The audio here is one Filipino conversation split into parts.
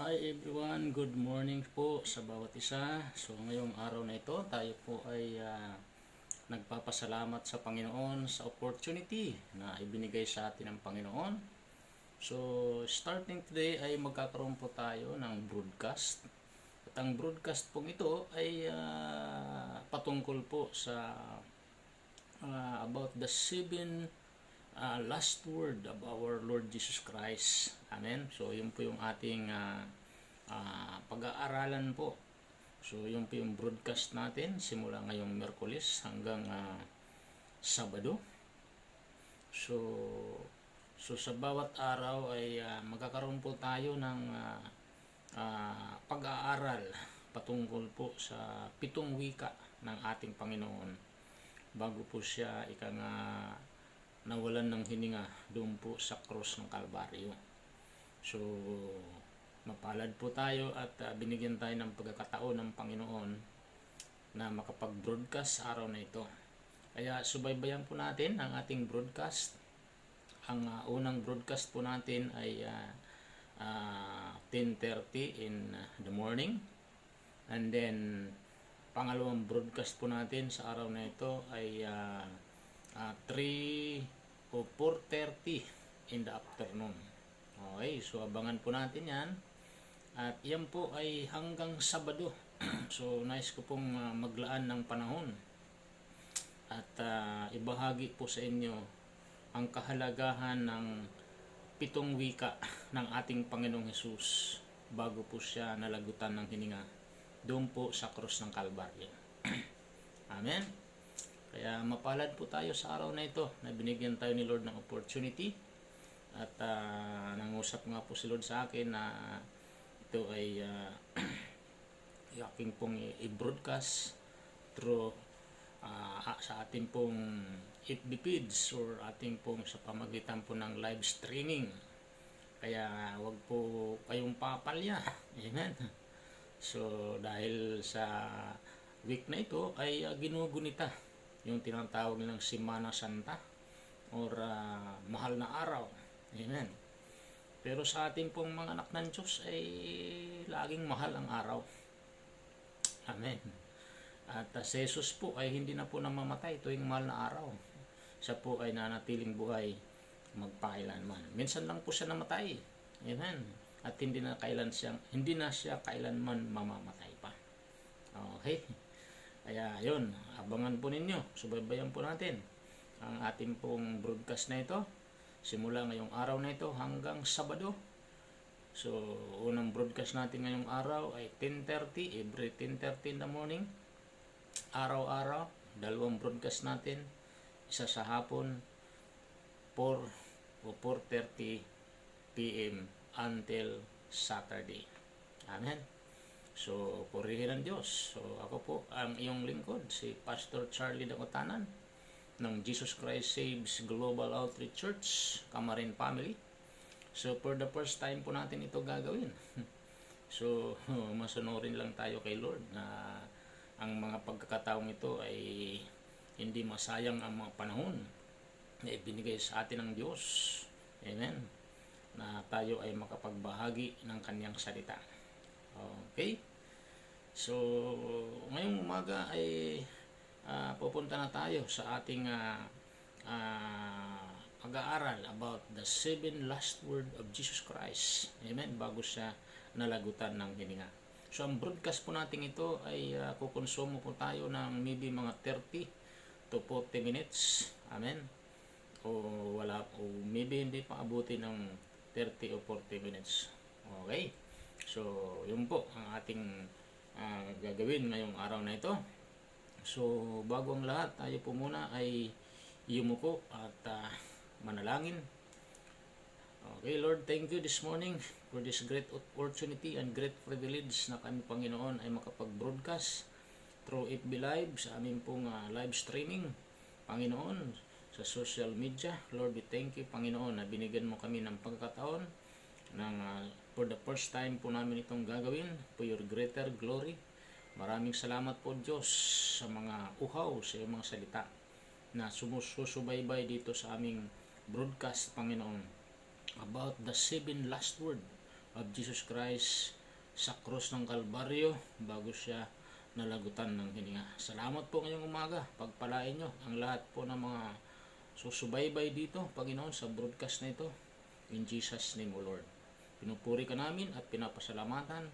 Hi everyone, good morning po sa bawat isa. So ngayong araw na ito, tayo po ay nagpapasalamat sa Panginoon sa opportunity na ibinigay sa atin ng Panginoon. So starting today ay magkakaroon po tayo ng broadcast. At ang broadcast pong ito ay patungkol po sa about the seven last word of our Lord Jesus Christ. Amen. So yun po yung ating pag-aaralan po. So yun po yung broadcast natin simula ngayong Miyerkules hanggang Sabado. So sa bawat araw ay magkakaroon po tayo ng pag-aaral patungkol po sa 7 wika ng ating Panginoon bago po siya nawalan ng hininga doon po sa krus ng Kalbaryo. So, mapalad po tayo at binigyan tayo ng pagkakataon ng Panginoon na makapag-broadcast sa araw na ito. Kaya subaybayan po natin ang ating broadcast. Ang unang broadcast po natin ay 10:30 in the morning. And then, pangalawang broadcast po natin sa araw na ito ay 3 o 4:30 in the afternoon. Okay, so abangan po natin yan. At yan po ay hanggang Sabado. So nice ko pong maglaan ng panahon at ibahagi po sa inyo ang kahalagahan ng 7 wika ng ating Panginoong Hesus bago po siya nalagutan ng hininga doon po sa krus ng Kalbaryo. Amen. Kaya mapalad po tayo sa araw na ito na binigyan tayo ni Lord ng opportunity at nangusap nga po si Lord sa akin na ito ay aking pong i-broadcast through sa ating pong FB feeds or ating pong sa pamagitan po ng live streaming. Kaya wag po kayong papalya. Amen. So dahil sa week na ito ay ginugunita yung tinatawag nilang Semana Santa or mahal na araw. Amen. Pero sa ating pong mga anak ng Diyos ay laging mahal ang araw. Amen. At si Jesus po ay hindi na po namamatay tuwing mahal na araw. Siya po ay nanatiling buhay magpakailanman. Minsan lang po siya namatay. Amen. At hindi na siya kailanman mamamatay pa. Okay. Kaya yun, abangan po ninyo, subaybayan po natin ang ating pong broadcast na ito simula ngayong araw na ito hanggang Sabado. So unang broadcast natin ngayong araw ay 10:30, every 10:30 in the morning, araw-araw. Dalawang broadcast natin, isa sa hapon 4 o 4:30 PM until Saturday. Amen. So, purihin ang Diyos. So, ako po ang iyong lingkod, si Pastor Charlie Dacotanan ng Jesus Christ Saves Global Outreach Church, Camarin Family. So, for the first time po natin ito gagawin. So, masunurin lang tayo kay Lord na ang mga pagkakataong ito ay hindi masayang ang mga panahon na ibinigay sa atin ng Diyos. Amen. Na tayo ay makapagbahagi ng Kanyang salita. Okay. So, ngayong umaga ay pupunta na tayo sa ating pag-aaral about the 7 last word of Jesus Christ. Amen. Bago siya nalagutan ng hininga. So, ang broadcast po natin ito ay kukonsumo po tayo ng maybe mga 30 to 40 minutes. Amen. O maybe hindi pa abutin ng 30 o 40 minutes. Okay. So, yun po ang ating gagawin ngayong araw na ito. So, bago ang lahat, tayo po muna ay yumuko at manalangin. Okay, Lord, thank you this morning for this great opportunity and great privilege na kami, Panginoon, ay makapag-broadcast through FB Live sa aming pong live streaming, Panginoon, sa social media. Lord, we thank you, Panginoon, na binigyan mo kami ng pagkakataon ng for the first time po namin itong gagawin for your greater glory. Maraming salamat po, Diyos, sa mga uhaw sa iyong mga salita na sumusubaybay dito sa aming broadcast, Panginoon, about the 7 last word of Jesus Christ sa krus ng Kalbaryo bago siya nalagutan ng hininga. Salamat po ngayong umaga. Pagpalain nyo ang lahat po ng mga susubaybay dito, Panginoon, sa broadcast na ito. In Jesus' name, O Lord. Pinupuri ka namin at pinapasalamatan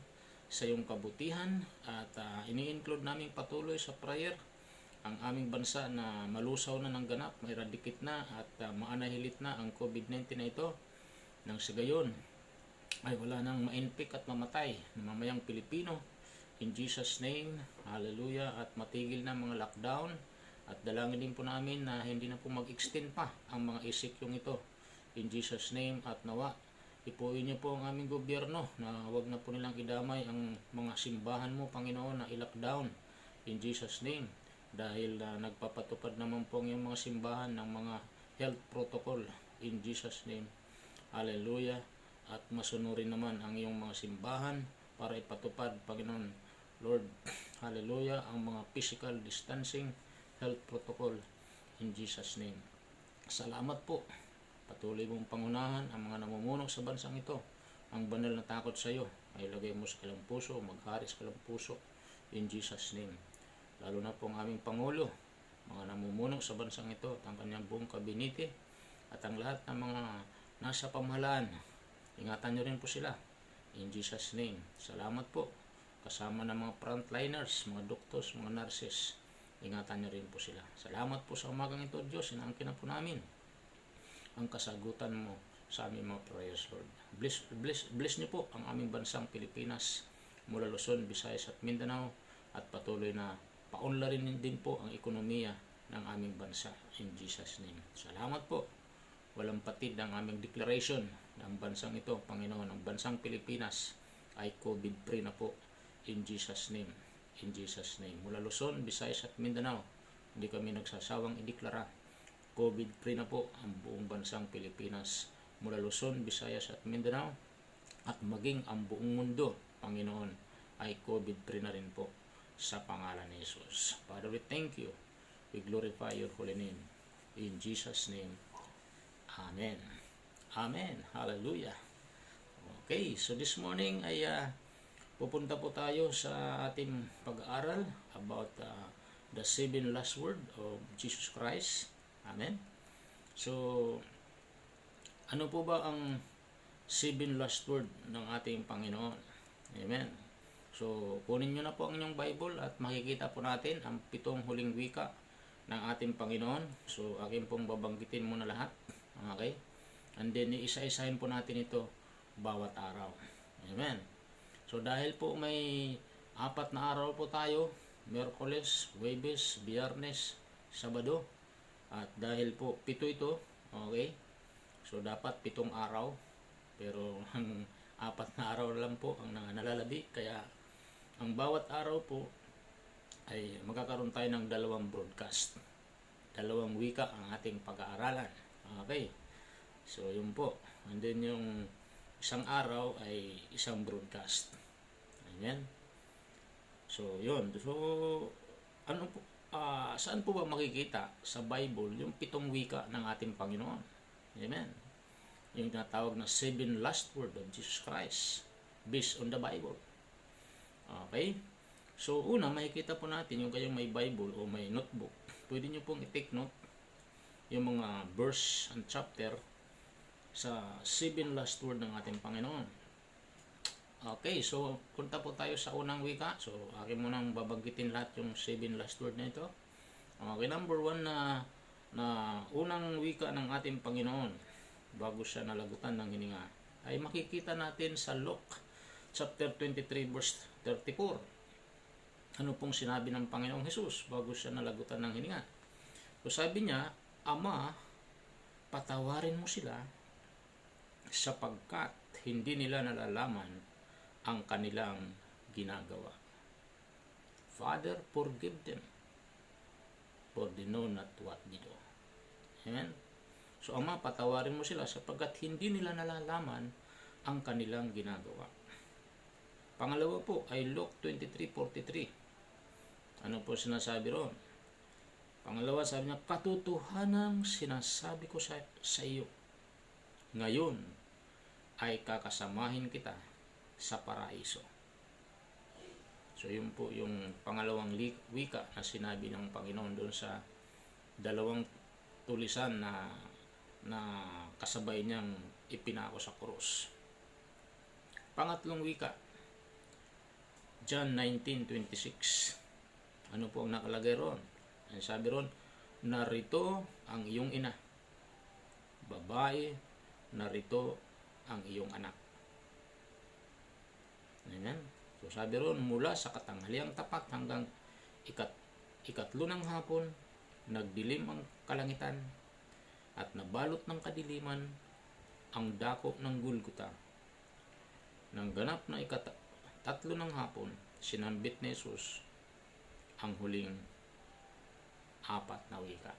sa iyong kabutihan at ini-include namin patuloy sa prayer ang aming bansa na malusaw na ng ganap, ma-eradicate na at maanahilit na ang COVID-19 na ito. Nang sa gayon ay wala nang ma-infect at mamatay ng mamayang Pilipino. In Jesus' name, hallelujah, at matigil na mga lockdown at dalangin din po namin na hindi na po mag-extend pa ang mga isikyong ito. In Jesus' name, at nawa, ipuin niyo po ang aming gobyerno na wag na po nilang idamay ang mga simbahan mo, Panginoon, na i-lockdown. In Jesus' name, dahil nagpapatupad naman po ang mga simbahan ng mga health protocol. In Jesus' name, hallelujah, at masunurin naman ang iyong mga simbahan para ipatupad, Panginoon, Lord, hallelujah, ang mga physical distancing health protocol. In Jesus' name, salamat po. Patuloy mong pangunahan ang mga namumuno sa bansang ito. Ang banal na takot sa iyo ay lagay mo sa kanilang puso, maghari sa kanilang puso. In Jesus' name, lalo na po ang aming Pangulo, mga namumuno sa bansang ito at ang kanyang buong kabinete at ang lahat ng mga nasa pamahalaan. Ingatan nyo rin po sila. In Jesus' name, salamat po. Kasama ng mga frontliners, mga doctors, mga nurses, ingatan nyo rin po sila. Salamat po sa umagang ito, Diyos. Inaangkin na po namin ang kasagutan mo sa aming mga prayers, Lord. Bless niyo po ang aming bansang Pilipinas mula Luzon, Visayas at Mindanao at patuloy na paunlarin din po ang ekonomiya ng aming bansa. In Jesus' name, salamat po. Walang patid ang aming declaration ng bansang ito, Panginoon. Ang bansang Pilipinas ay COVID-free na po. In Jesus' name. In Jesus' name. Mula Luzon, Visayas at Mindanao, hindi kami nagsasawang ideklara. COVID-free na po ang buong bansang Pilipinas. Mula Luzon, Visayas at Mindanao at maging ang buong mundo, Panginoon, ay COVID-free na rin po sa pangalan ni Jesus. Father, we thank you. We glorify your holy name. In Jesus' name. Amen. Amen. Hallelujah. Okay, so this morning ay pupunta po tayo sa ating pag-aaral about the 7 last word of Jesus Christ. Amen. So, ano po ba ang 7 last word ng ating Panginoon? Amen. So, kunin nyo na po ang inyong Bible at makikita po natin ang 7 huling wika ng ating Panginoon. So, akin pong babanggitin muna lahat. Okay? And then, isa-isahin po natin ito bawat araw. Amen. So, dahil po may 4 na araw po tayo, Miyerkules, Huwebes, Biyernes, Sabado, at dahil po 7 ito, okay? So, dapat 7 araw, pero ang 4 na araw lang po ang nalalabi, kaya ang bawat araw po ay magkakaroon tayo ng 2 broadcast. 2 wika ang ating pag-aaralan. Okay. So, yun po. And then yung isang araw ay isang broadcast. Amen. So, yun. So, ano po, saan po ba makikita sa Bible yung 7 wika ng ating Panginoon? Amen. Yung tinatawag na 7 last word of Jesus Christ based on the Bible. Okay? So, una, makikita po natin yung kayong may Bible o may notebook. Pwede nyo pong i-take note yung mga verse and chapter sa 7 last word ng ating Panginoon. Okay, so punta po tayo sa unang wika. So, akin mo nang babanggitin lahat yung 7 last word na ito. Okay, number 1 na unang wika ng ating Panginoon bago siya nalagutan ng hininga ay makikita natin sa Luke chapter 23 verse 34. Ano pong sinabi ng Panginoong Hesus bago siya nalagutan ng hininga? So, sabi niya, Ama, patawarin mo sila sapagkat hindi nila nalalaman ang kanilang ginagawa. Father, forgive them, for they know not what they do. Amen? So, Ama, patawarin mo sila sapagkat hindi nila nalalaman ang kanilang ginagawa. Pangalawa po ay Luke 23:43. Ano po sinasabi roon? Pangalawa, sabi niya, katotohanang sinasabi ko sa iyo, ngayon ay kakasamahin kita sa paraiso. So yun po yung pangalawang wika na sinabi ng Panginoon doon sa dalawang tulisan na kasabay niyang ipinako sa krus. Pangatlong wika, John 19:26. Ano po ang nakalagay ron? Ang sabi ron, narito ang iyong ina. Babae, narito ang iyong anak. Ayan. So sabi ron, mula sa katanghaliang tapat hanggang ikatlo ng hapon, nagdilim ang kalangitan at nabalot ng kadiliman ang dako ng Gulgota. Nang ganap na ikatatlo ng hapon, sinambit ni Jesus ang huling apat na wika.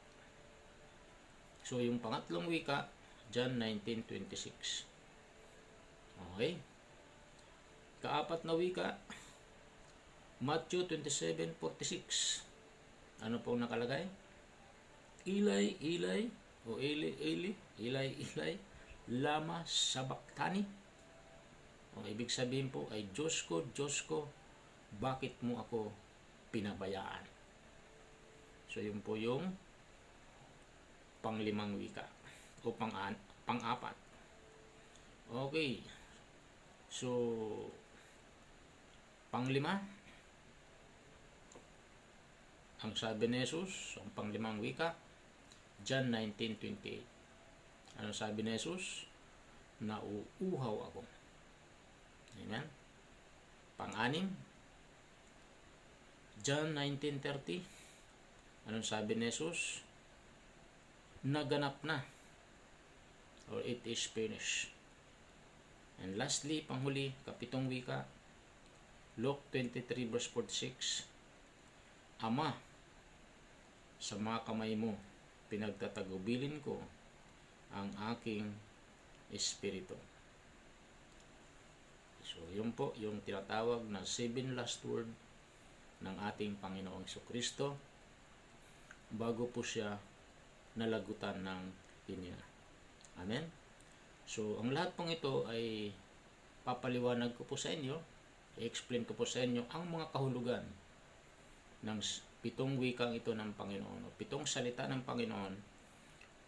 So yung pangatlong wika, John 19:26. Okay. Kaapat na wika, Matthew 27:46. Ano pong nakalagay? Eli, Eli, o Eli, Eli, Eli, Eli, lama sabachthani. O ibig sabihin po ay, Diyos ko, bakit mo ako pinabayaan? So yun po yung panglimang wika o pang-apat. Okay. So panglima, ang sabi ni Jesus, ang panglimang wika, John 19:28. Ano sabi ni Jesus? Nauuhaw ako. Amen. Pang-anim, John 19:30. Anong sabi ni Jesus? Naganap na, or it is finished. And lastly, panghuli, kapitong wika, Luke 23:46. Ama, sa mga kamay mo pinagtatagubilin ko ang aking espiritu. So yun po yung tinatawag na 7 last word ng ating Panginoong Jesucristo bago po siya nalagutan ng hininga. Amen. So ang lahat pong ito ay papaliwanag ko po sa inyo, i-explain ko po sa inyo ang mga kahulugan ng 7 wikang ito ng Panginoon, o 7 salita ng Panginoon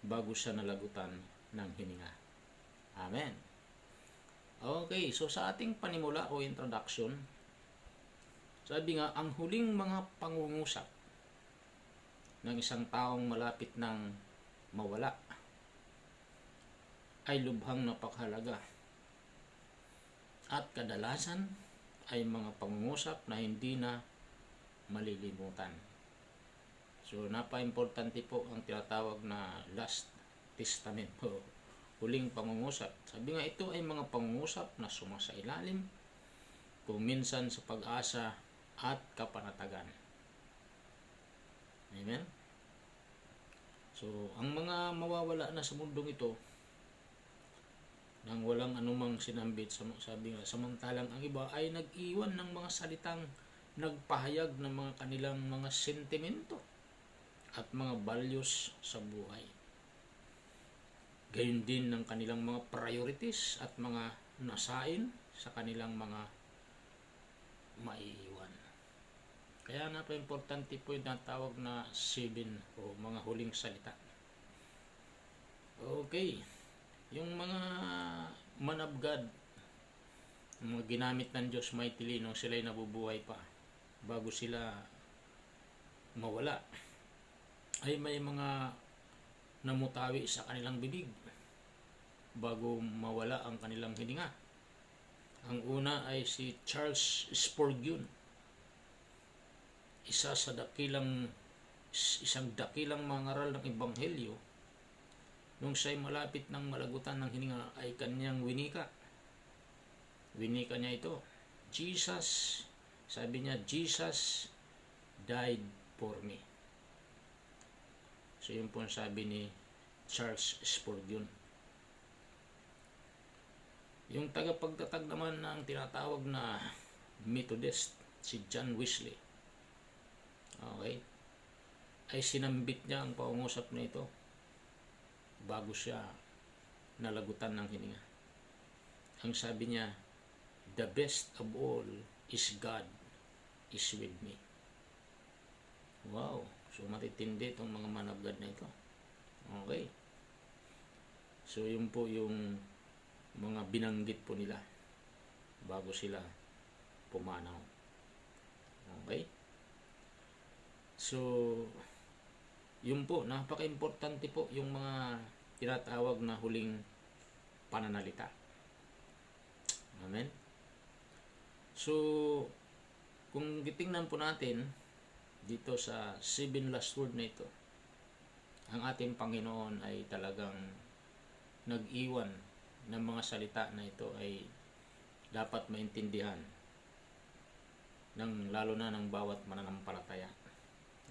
bago siya nalagutan ng hininga. Amen. Okay, so sa ating panimula o introduction, sabi nga, ang huling mga pangungusap ng isang taong malapit ng mawala ay lubhang napakahalaga. At kadalasan ay mga pangungusap na hindi na malilimutan. So napaka-importante po ang tinatawag na Last Testament o huling pangungusap. Sabi nga, ito ay mga pangungusap na sumasailalim kung minsan sa pag-asa at kapanatagan. Amen? So, ang mga mawawala na sa mundong ito nang walang anumang sinambit, sabi nga, samantalang ang iba ay nag-iwan ng mga salitang nagpahayag ng mga kanilang mga sentimento at mga values sa buhay. Gayon din ng kanilang mga priorities at mga nasain sa kanilang mga maiiwan. Kaya napaka-importante po yung natawag na 7 o mga huling salita. Okay. Yung mga man of God, mga ginamit ng Diyos mightily nung sila'y nabubuhay pa, bago sila mawala, ay may mga namutawi sa kanilang bibig bago mawala ang kanilang hininga. Ang una ay si Charles Spurgeon, isang dakilang mangaral ng Ebanghelyo. Nung siya'y malapit ng malagutan ng hininga ay kanyang winika niya ito, Jesus, sabi niya, Jesus died for me. So yun po ang sabi ni Charles Spurgeon. Yung tagapagtatag naman ng tinatawag na Methodist, si John Wesley, okay, ay sinambit niya ang pangungusap na ito bago siya nalagutan ng hininga. Ang sabi niya, the best of all is God, is with me. Wow, so matitindi itong mga man of God na ito. Okay, so yun po yung mga binanggit po nila bago sila pumanaw. Okay, so yun po, napaka-importante po yung mga tinatawag na huling pananalita. Amen. So kung titingnan po natin dito sa 7 last word na ito, ang ating Panginoon ay talagang nag-iwan ng mga salita na ito ay dapat maintindihan lalo na ng bawat mananampalataya.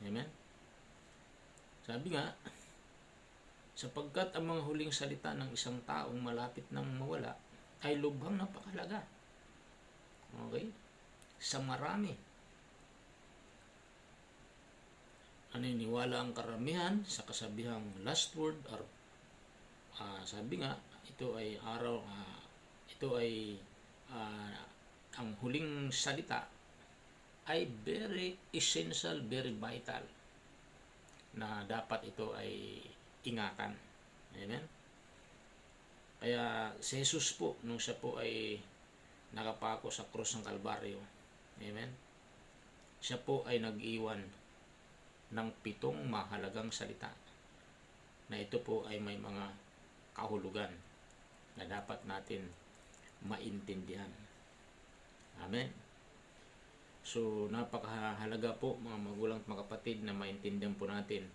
Amen? Sabi nga, sapagkat ang mga huling salita ng isang taong malapit nang mawala ay lubhang napakalaga. Okay? Sa marami. Naniniwala ang karamihan sa kasabihang last word or sabi nga, ito ay ang huling salita ay very essential, very vital na dapat ito ay ingatan. Amen? Kaya si Jesus po, nung siya po ay nakapako sa krus ng Kalbaryo, amen, siya po ay nag-iwan ng 7 mahalagang salita na ito po ay may mga kahulugan na dapat natin maintindihan. Amen. So napakahalaga po mga magulang at mga kapatid na maintindihan po natin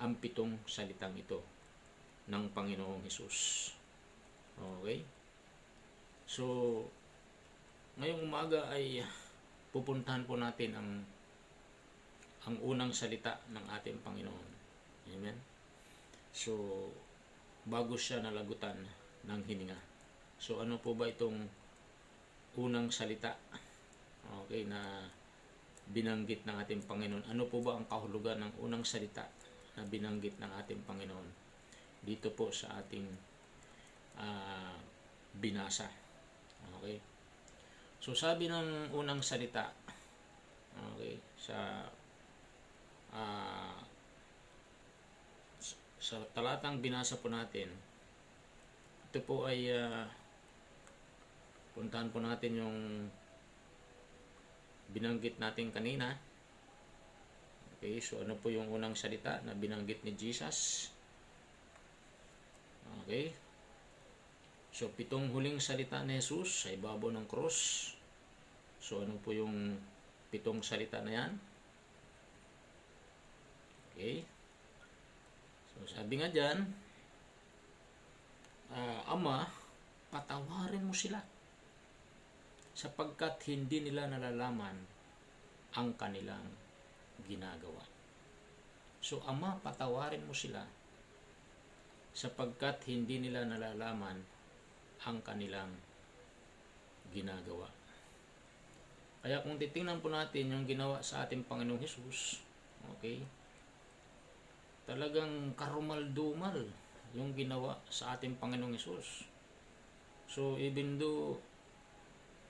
ang 7 salitang ito ng Panginoong Hesus. Okay? So ngayong umaga ay pupuntahan po natin ang unang salita ng ating Panginoon. Amen? So, bago siya nalagutan ng hininga. So, ano po ba itong unang salita? Okay, na binanggit ng ating Panginoon. Ano po ba ang kahulugan ng unang salita na binanggit ng ating Panginoon? Dito po sa ating binasa. Okay? So, sabi ng unang salita, okay, sa talatang binasa po natin, ito po ay puntahan po natin yung binanggit natin kanina. Okay, so ano po yung unang salita na binanggit ni Jesus? Okay, so 7 huling salita ni Jesus sa ibabaw ng cross. So ano po yung 7 salita na yan? Okay. So sabi nga dyan, Ama, patawarin mo sila sapagkat hindi nila nalalaman ang kanilang ginagawa. So Ama, patawarin mo sila sapagkat hindi nila nalalaman ang kanilang ginagawa. Kaya kung titingnan po natin yung ginawa sa ating Panginoong Hesus, okay, talagang karumal-dumal yung ginawa sa ating Panginoong Hesus. So even though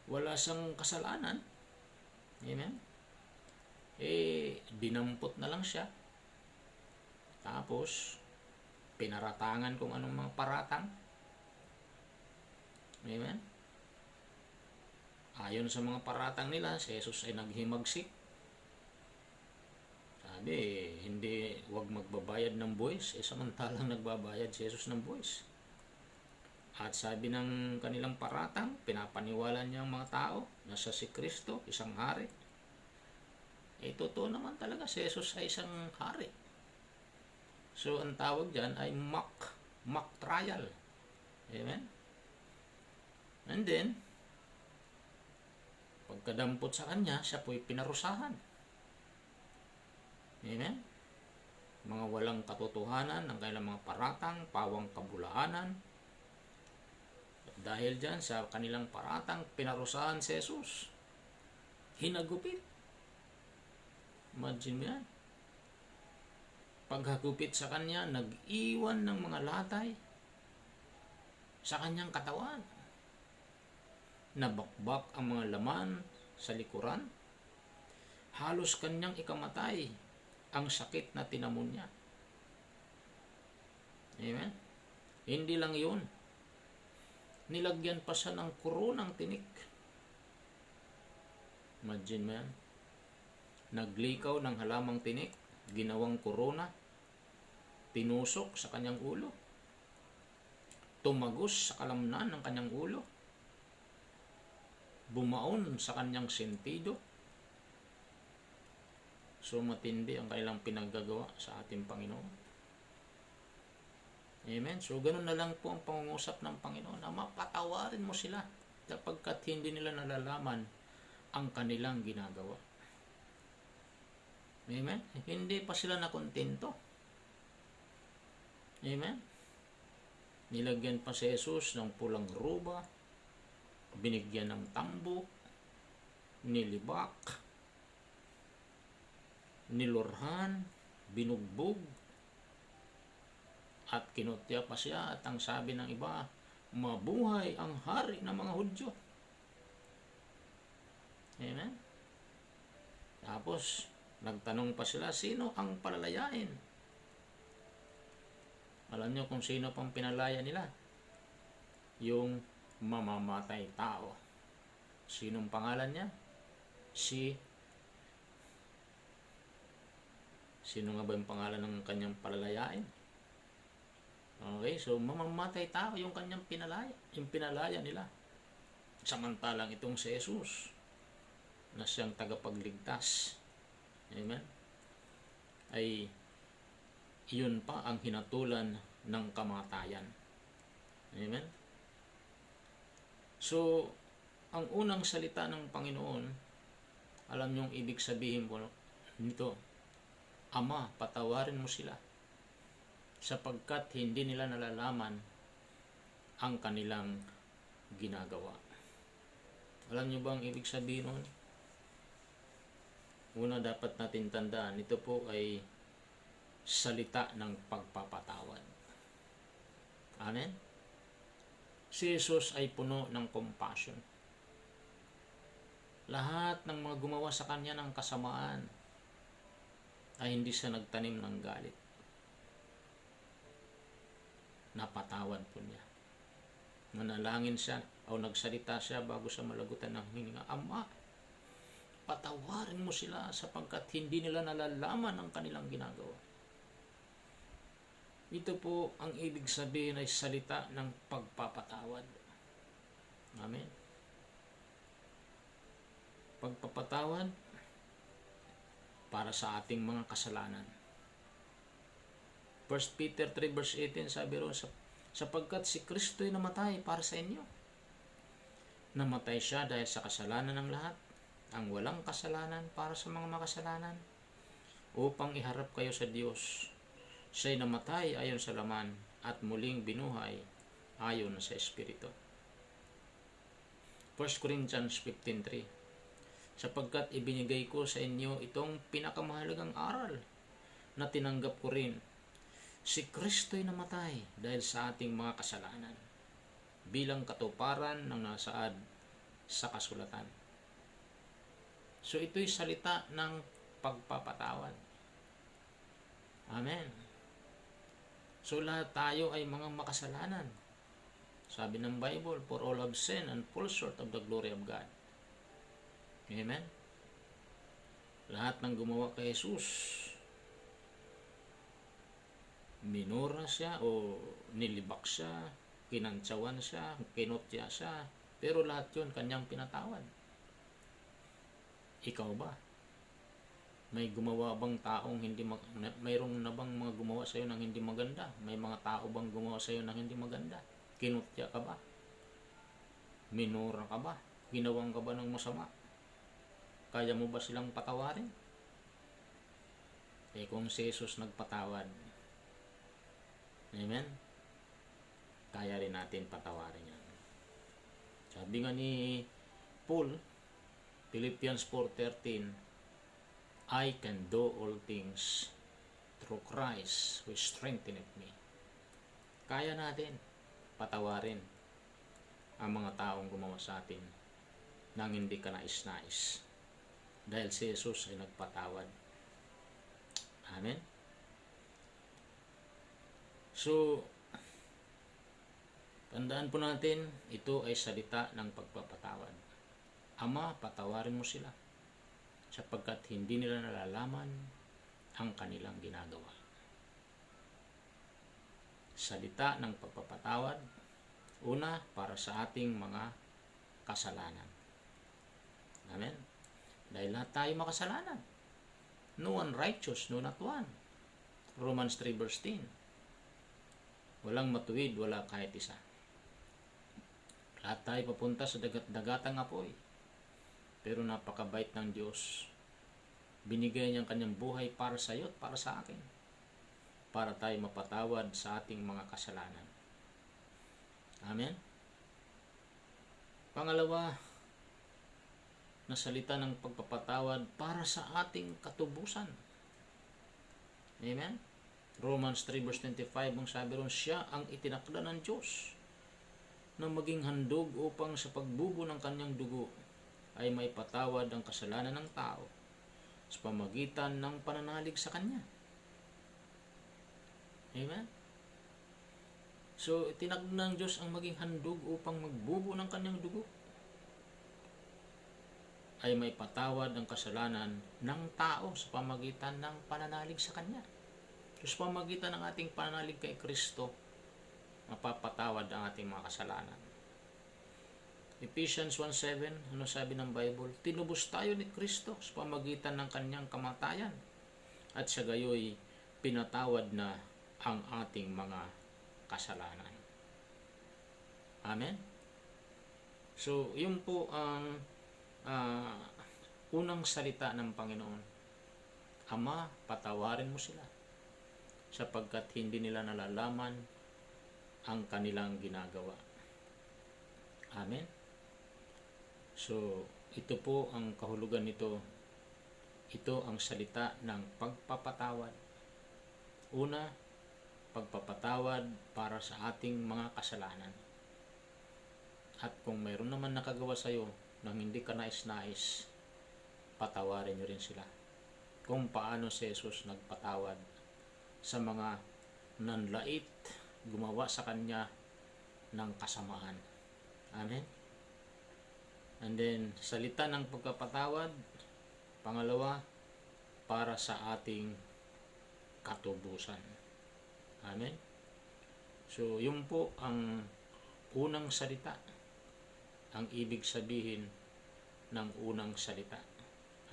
wala siyang kasalanan, amen, dinampot na lang siya, tapos pinaratangan kung anong mga paratang, amen. Ayon sa mga paratang nila, si Jesus ay naghimagsik. Sabi, hindi, wag magbabayad ng buwis, samantalang nagbabayad si Jesus ng buwis. At sabi ng kanilang paratang, pinapaniwala niya ang mga tao na siya si Kristo, isang hari. Totoo naman talaga si Jesus ay isang hari. So ang tawag dyan ay mock trial. Amen? And then, pagkadampot sa kanya, siya po'y pinarusahan. Amen? Mga walang katotohanan ng kanilang mga paratang, pawang kabulaanan. At dahil dyan, sa kanilang paratang, pinarusahan si Jesus. Hinagupit. Imagine mo yan. Paghagupit sa kanya, nag-iwan ng mga latay sa kanyang katawan. Nabakbak ang mga laman sa likuran. Halos kanyang ikamatay ang sakit na tinamon niya. Amen? Hindi lang yun. Nilagyan pa siya ng koronang tinik. Imagine mo yan. Naglikaw ng halamang tinik, ginawang korona, tinusok sa kanyang ulo, tumagos sa kalamnan ng kanyang ulo, bumaon sa kanyang sentido. So matindi ang kailang pinaggagawa sa ating Panginoon. Amen? So ganun na lang po ang pangungusap ng Panginoon, na mapatawarin mo sila sapagkat hindi nila nalalaman ang kanilang ginagawa. Amen? Hindi pa sila nakontento. Amen? Nilagyan pa si Jesus ng pulang roba, binigyan ng tambok, nilibak, nilurhan, binugbog, at kinutya pa siya. At ang sabi ng iba, mabuhay ang hari ng mga Hudyo. Amen? Tapos, nagtanong pa sila, sino ang palalayain? Alam nyo kung sino pang pinalaya nila? Yung mamamatay tao. Sinong pangalan niya? Sino nga ba yung pangalan ng kanyang palalayain? Okay, so mamamatay tao yung kanyang pinalaya. Yung pinalaya nila. Samantalang itong si Jesus, na siyang tagapagligtas, amen, ay iyon pa ang hinatulan ng kamatayan. Amen. So, ang unang salita ng Panginoon, alam niyong ibig sabihin po nito, Ama, patawarin mo sila sapagkat hindi nila nalalaman ang kanilang ginagawa. Alam niyo ba ang ibig sabihin nun? Una, dapat natin tandaan, ito po ay salita ng pagpapatawad. Amen? Si Jesus ay puno ng compassion. Lahat ng mga gumawa sa kanya ng kasamaan ay hindi siya nagtanim ng galit. Napatawad po niya. Nanalangin siya o nagsalita siya bago siya malagutan ng hininga, Ama, patawarin mo sila sapagkat hindi nila nalalaman ang kanilang ginagawa. Ito po ang ibig sabihin ay salita ng pagpapatawad. Amen. Pagpapatawad para sa ating mga kasalanan. 1 Peter 3 verse 18 sabi roon, sapagkat si Kristo ay namatay para sa inyo. Namatay siya dahil sa kasalanan ng lahat, ang walang kasalanan para sa mga makasalanan, upang iharap kayo sa Diyos. Siya'y namatay ayon sa laman at muling binuhay ayon sa Espiritu. 1 Corinthians 15:3 sapagkat ibinigay ko sa inyo itong pinakamahalagang aral na tinanggap ko rin. Si Kristo'y namatay dahil sa ating mga kasalanan bilang katuparan ng nasaad sa kasulatan. So ito'y salita ng pagpapatawad. Amen. So lahat tayo ay mga makasalanan. Sabi ng Bible, for all have sinned and fall short of the glory of God. Amen. Lahat ng gumawa kay Jesus, minura siya o nilibak siya, kinantsawan siya, kinotya siya, pero lahat yun kanyang pinatawad. Ikaw ba? May gumawa bang taong mayroong na bang mga gumawa sa iyo ng hindi maganda? May mga tao bang gumawa sa iyo ng hindi maganda? Kinutya ka ba? Minura ka ba? Ginawang ka ba ng masama? Kaya mo ba silang patawarin? Kung si Jesus nagpatawad, amen, kaya rin natin patawarin yan. Sabi nga ni Paul, Philippians 4:13, I can do all things through Christ who strengtheneth me. Kaya natin patawarin ang mga taong gumawa sa atin nang hindi ka nais-nais. dahil si Jesus ay nagpatawad. Amen? So, tandaan po natin, ito ay salita ng pagpapatawad. Ama, patawarin mo sila sapagkat hindi nila nalalaman ang kanilang ginagawa. Salita ng pagpapatawad, una, para sa ating mga kasalanan. Amen? Dahil lahat tayo makasalanan. No one righteous, no not one. Romans 3 verse 10. Walang matuwid, wala kahit isa. Lahat tayo papunta sa dagatang apoy. Pero napakabait ng Diyos. Binigay niyang kanyang buhay para sa iyo at para sa akin. Para tayo mapatawad sa ating mga kasalanan. Amen? Pangalawa, na salita ng pagpapatawad para sa ating katubusan. Amen? Romans 3 verse 25, ang sabi ron, siya ang itinakda ng Diyos na maging handog upang sa pagbubo ng kanyang dugo ay may patawad ang kasalanan ng tao sa pamagitan ng pananalig sa kanya. Amen? So, itinakda ng Diyos ang maging handog upang magbubo ng kanyang dugo ay may patawad ang kasalanan ng tao sa pamagitan ng pananalig sa kanya. So, sa pamagitan ng ating pananalig kay Kristo, mapapatawad ang ating mga kasalanan. Ephesians 1:7, ano sabi ng Bible? Tinubos tayo ni Kristo sa pamagitan ng kanyang kamatayan at sa gayoy pinatawad na ang ating mga kasalanan. Amen? So, yun po ang unang salita ng Panginoon. Ama, patawarin mo sila sapagkat hindi nila nalalaman ang kanilang ginagawa. Amen? So, ito po ang kahulugan nito. Ito ang salita ng pagpapatawad. Una, pagpapatawad para sa ating mga kasalanan. At kung mayroon naman nakagawa sa iyo nang hindi ka nais-nais, patawarin nyo rin sila. Kung paano si Jesus nagpatawad sa mga nanlait, gumawa sa kanya ng kasamaan. Amen? And then, salita ng pagpapatawad, pangalawa, para sa ating katubusan. Amen? So, yun po ang unang salita. Ang ibig sabihin ng unang salita.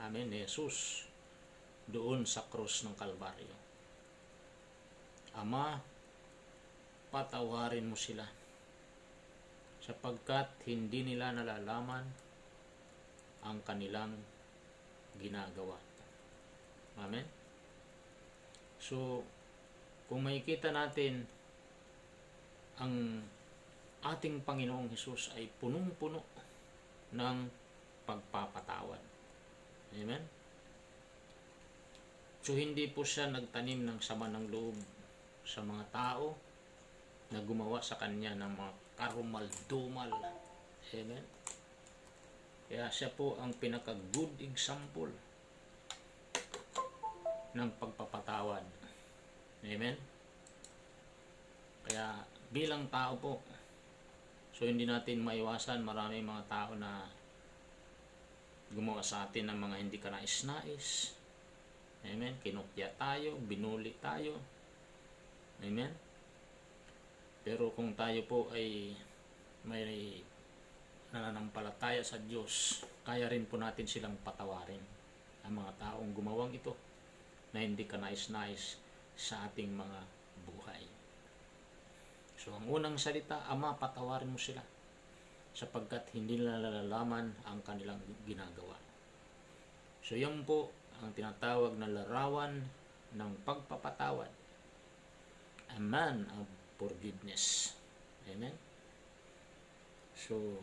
Amen? Jesus, doon sa krus ng Kalbaryo. Ama, patawarin mo sila sapagkat hindi nila nalalaman ang kanilang ginagawa. Amen? So, kung makikita natin ang ating Panginoong Hesus ay punong-puno ng pagpapatawad. Amen? So, hindi po siya nagtanim ng sama ng loob sa mga tao na gumawa sa kanya ng mga karumal-dumal. Amen? Kaya siya po ang pinaka-good example ng pagpapatawad. Amen? Kaya bilang tao po, so hindi natin maiwasan, marami mga tao na gumawa sa atin ng mga hindi ka nais-nais. Amen? Kinukya tayo, binuli tayo. Amen? Pero kung tayo po ay may nananampalataya sa Diyos, kaya rin po natin silang patawarin ang mga taong gumawang ito na hindi ka nais-nais sa ating mga buhay. So, ang unang salita, Ama, patawarin mo sila sapagkat hindi nila nalalaman ang kanilang ginagawa. So, yan po ang tinatawag na larawan ng pagpapatawad. A man of forgiveness. Amen? So,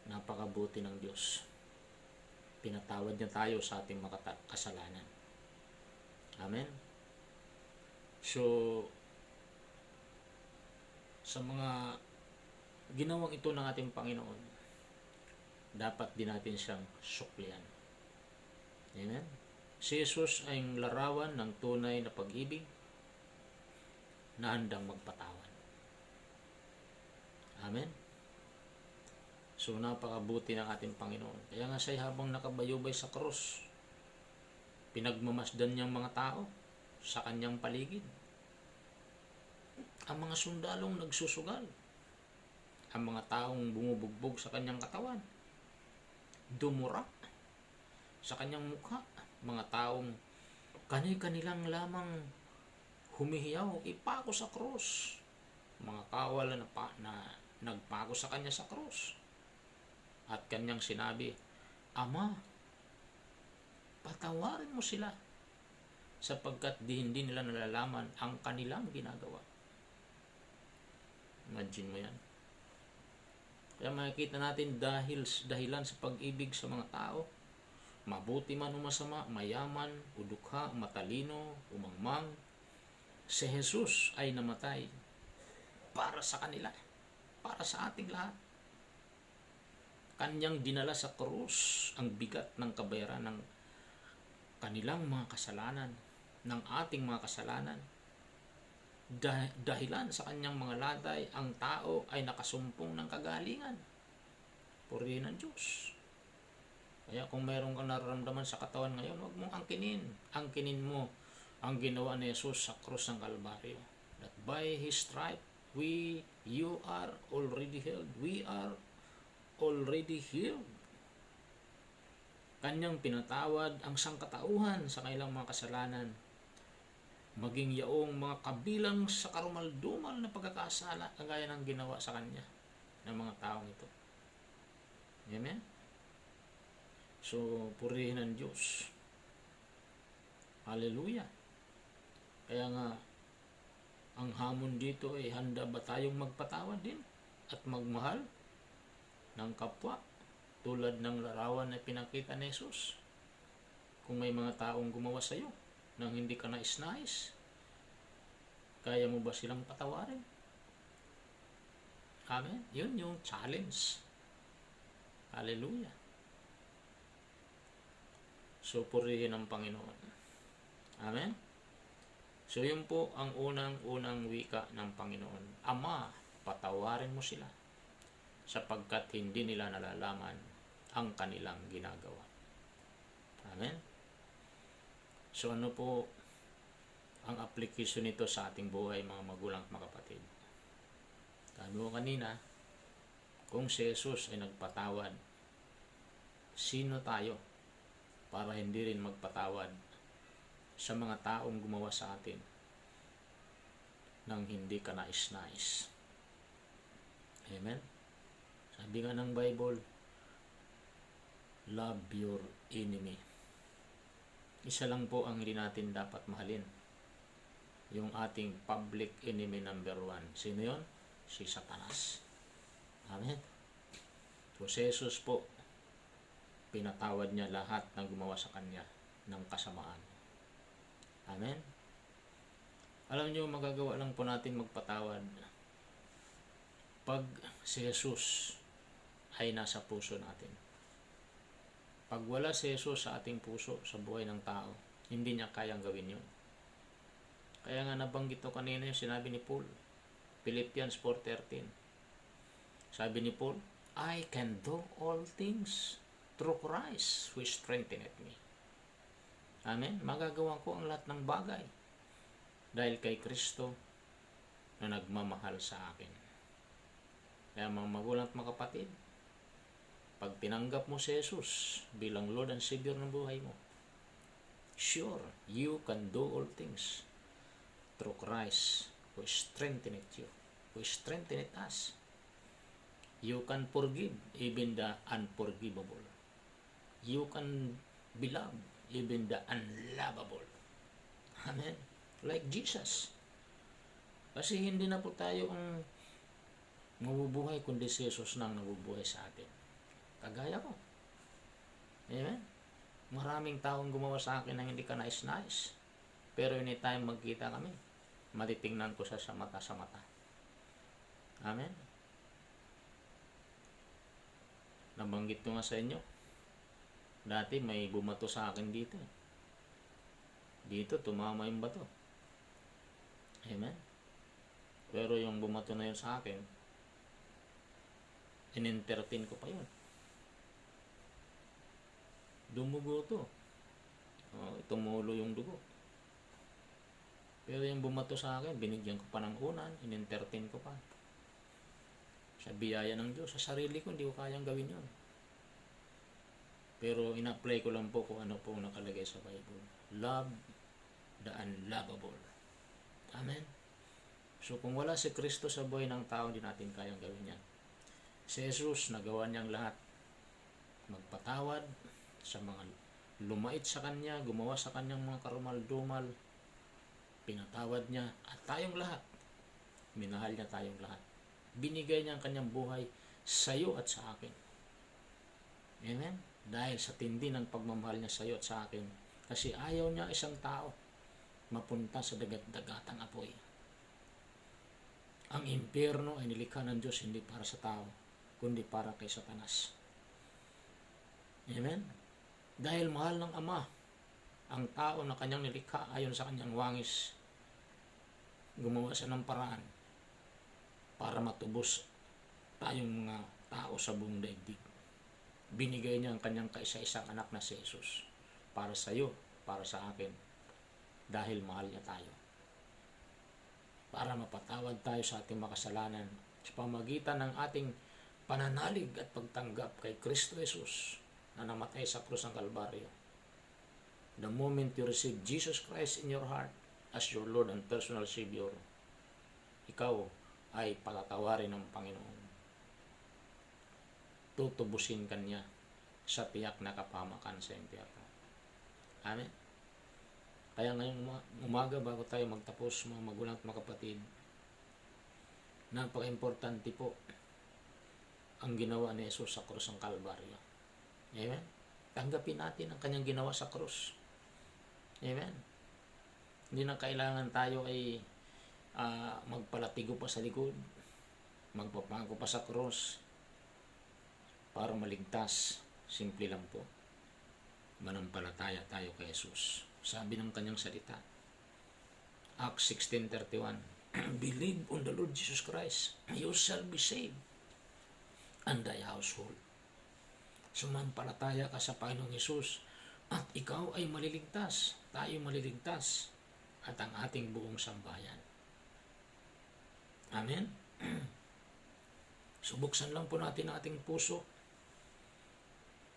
napakabuti ng Diyos. Pinatawad niya tayo sa ating mga kasalanan. Amen? So, sa mga ginawang ito ng ating Panginoon, dapat din natin siyang suklian. Amen? Si Jesus ay ang larawan ng tunay na pag-ibig na handang magpatawad. Amen? So, napakabuti ng ating Panginoon. Kaya nga siya habang nakabayubay sa krus, pinagmamasdan niyang mga tao sa kanyang paligid. Ang mga sundalong nagsusugal. Ang mga taong bumubugbog sa kanyang katawan. Dumura sa kanyang mukha. Mga taong kani-kanilang lamang humihiyaw, ipako sa krus. Mga kawal na nagpako sa kanya sa krus. At kanyang sinabi, Ama, patawarin mo sila sapagkat hindi nila nalalaman ang kanilang ginagawa. Imagine mo yan. Kaya makikita natin dahilan sa pag-ibig sa mga tao, mabuti man o masama, mayaman, udukha, matalino, umangmang, si Jesus ay namatay para sa kanila, para sa ating lahat. Kanyang dinala sa krus ang bigat ng kabayaran ng kanilang mga kasalanan, ng ating mga kasalanan. Dahilan sa kanyang mga latay, ang tao ay nakasumpong ng kagalingan. Purihin ng Diyos. Kaya kung mayroon kang nararamdaman sa katawan ngayon, huwag mong angkinin. Angkinin mo ang ginawa ni Jesus sa krus ng Kalbaryo. That by His stripe, you are already healed. We are already healed. Kanyang pinatawad ang sangkatauhan sa kanilang mga kasalanan, maging yaong mga kabilang sa karumaldumal na pagkakasala kagaya ng ginawa sa kanya ng mga taong ito. Amen? So, purihin ang Diyos. Hallelujah. Kaya nga, ang hamon dito ay handa ba tayong magpatawad din at magmahal ng kapwa tulad ng larawan na pinakita ni Jesus? Kung may mga taong gumawa sa iyo nang hindi ka nais-nais, kaya mo ba silang patawarin? Amen? Yun yung challenge. Hallelujah. So, purihin ang Panginoon. Amen? So, yun po ang unang wika ng Panginoon. Ama, patawarin mo sila sapagkat hindi nila nalalaman ang kanilang ginagawa. Amen? So, ano po ang application nito sa ating buhay, mga magulang at mga kapatid? Sabi ko kanina, kung si Jesus ay nagpatawad, sino tayo para hindi rin magpatawad sa mga taong gumawa sa atin nang hindi ka nais-nais? Amen? Sabi nga ng Bible, love your enemy. Isa lang po ang hindi natin dapat mahalin. Yung ating public enemy number 1. Sino yun? Si Satanas. Amen? So, si Jesus po, pinatawad niya lahat ng gumawa sa kanya ng kasamaan. Amen? Alam niyo, magagawa lang po natin magpatawad pag si Jesus ay nasa puso natin. Pag wala si Jesus sa ating puso, sa buhay ng tao, hindi niya kayang gawin yun. Kaya nga nabanggit ko kanina yung sinabi ni Paul, Philippians 4:13. Sabi ni Paul, I can do all things through Christ who strengtheneth me. Amen? Magagawa ko ang lahat ng bagay dahil kay Kristo na nagmamahal sa akin. Kaya mga magulang at mga kapatid, pag tinanggap mo si Jesus bilang Lord and Savior ng buhay mo, sure, you can do all things through Christ who strengtheneth you, who strengtheneth us. You can forgive even the unforgivable. You can be loved even the unlovable. Amen? Like Jesus. Kasi hindi na po tayo ang nabubuhay, kundi si Jesus nang nabubuhay sa atin. Kagaya ko. Amen? Maraming taong gumawa sa akin na hindi ka nais-nais. Pero anytime magkita kami, matitingnan ko sa mata sa mata. Amen? Nabanggit ko nga sa inyo, Dati may bumato sa akin dito. Dito, tumama yung bato. Amen? Pero yung bumato na yun sa akin, in-entertain ko pa yun. Dumugo to. Tumulo yung dugo. Pero yung bumato sa akin, binigyan ko pa ng unan, in-entertain ko pa. Sa biyaya ng Diyos, sa sarili ko, hindi ko kayang gawin yun. Pero in-apply ko lang po kung ano po nakalagay sa Bible. Love the unlovable. Amen? So kung wala si Kristo sa buhay ng tao, hindi natin kayang gawin yan. Si Jesus, nagawa niyang lahat. Magpatawad sa mga lumait sa Kanya, gumawa sa Kanyang mga karumal-dumal, pinatawad niya, at tayong lahat, minahal niya tayong lahat. Binigay niya ang Kanyang buhay sa iyo at sa akin. Amen? Dahil sa tindi ng pagmamahal niya sa iyo at sa akin, kasi ayaw niya isang tao mapunta sa dagat-dagatang apoy. Ang impyerno ay nilikha ng Diyos hindi para sa tao, kundi para kay Satanas. Amen? Dahil mahal ng Ama ang tao na Kanyang nilikha ayon sa Kanyang wangis, gumawa siya ng paraan para matubos tayong mga tao sa buong daigdig. Binigay niya ang Kanyang kaisa-isang anak na si Jesus para sa iyo, para sa akin, dahil mahal niya tayo. Para mapatawad tayo sa ating makasalanan sa pamagitan ng ating pananalig at pagtanggap kay Kristo Jesus na namatay sa krus ng Kalbaryo. The moment you receive Jesus Christ in your heart as your Lord and personal Savior, ikaw ay patatawarin ng Panginoon. Tutubusin Kanya sa tiyak na kapahamakan sa impyerno. Amen? Kaya ngayong umaga, bago tayo magtapos, mga magulang at mga kapatid, napaka-importante po ang ginawa ni Jesus sa krus ng Kalbaryo. Amen? Tanggapin natin ang Kanyang ginawa sa krus. Amen? Hindi na kailangan tayo ay magpalatigo pa sa likod, magpapangko pa sa krus para maligtas. Simple lang po. Manampalataya tayo kay Jesus. Sabi ng Kanyang salita, Acts 16:31, believe on the Lord Jesus Christ, you shall be saved, and thy household. Sumampalataya ka sa Panginoong Jesus, at ikaw ay maliligtas, tayo maliligtas, at ang ating buong sambayan. Amen? Subuksan lang po natin ang ating puso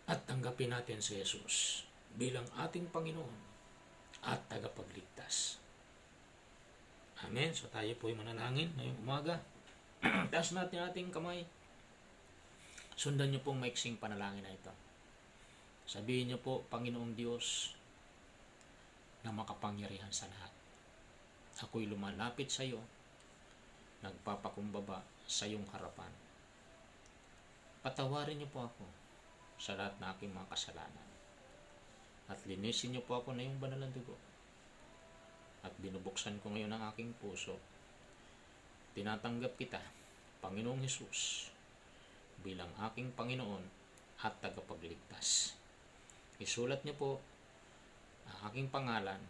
at tanggapin natin si Jesus bilang ating Panginoon at tagapagligtas. Amen. So tayo po ay manalangin ngayong umaga. Taas natin ating kamay. Sundan niyo pong maiksing panalangin na ito. Sabihin niyo po, Panginoong Diyos na makapangyarihan sa lahat, ako'y lumalapit sa iyo, nagpapakumbaba sa iyong harapan. Patawarin niyo po ako sa lahat na aking mga kasalanan. At linisin niyo po ako na yung banal na dugo. At binubuksan ko ngayon ang aking puso. Tinatanggap kita, Panginoong Hesus, bilang aking Panginoon at tagapagligtas. Isulat niyo po ang aking pangalan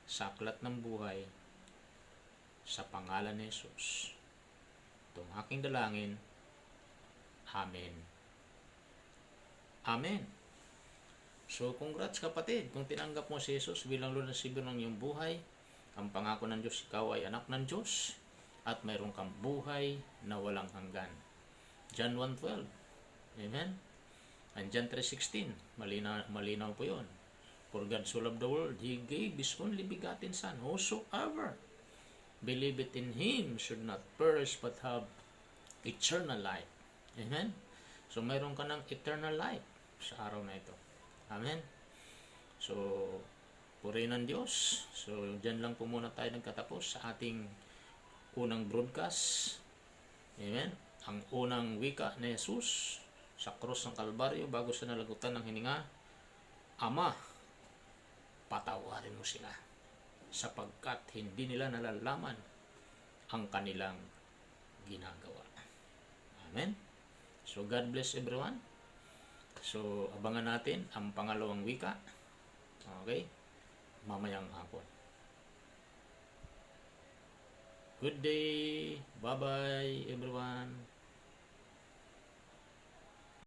sa aklat ng buhay sa pangalan ni Hesus. Itong aking dalangin. Amen. Amen. So, congrats kapatid, kung tinanggap mo si Jesus bilang Lord and Savior ng iyong buhay, ang pangako ng Diyos, ikaw ay anak ng Diyos, at mayroon kang buhay na walang hanggan. John 1:12. Amen? And John 3:16, malinaw po yun. For God so loved the world, He gave His only begotten Son, whosoever believeth in Him should not perish but have eternal life. Amen? So, mayroon ka ng eternal life sa araw na ito. Amen. So, purihin ng Diyos. So, dyan lang po muna tayo nagkatapos sa ating unang broadcast. Amen. Ang unang wika ni Jesus sa krus ng Kalbaryo bago sa nalagutan ng hininga, Ama, patawarin mo sila sapagkat hindi nila nalalaman ang kanilang ginagawa. Amen. So, God bless everyone. So, abangan natin ang pangalawang wika. Okay? Mamayang hapon. Good day. Bye-bye, everyone.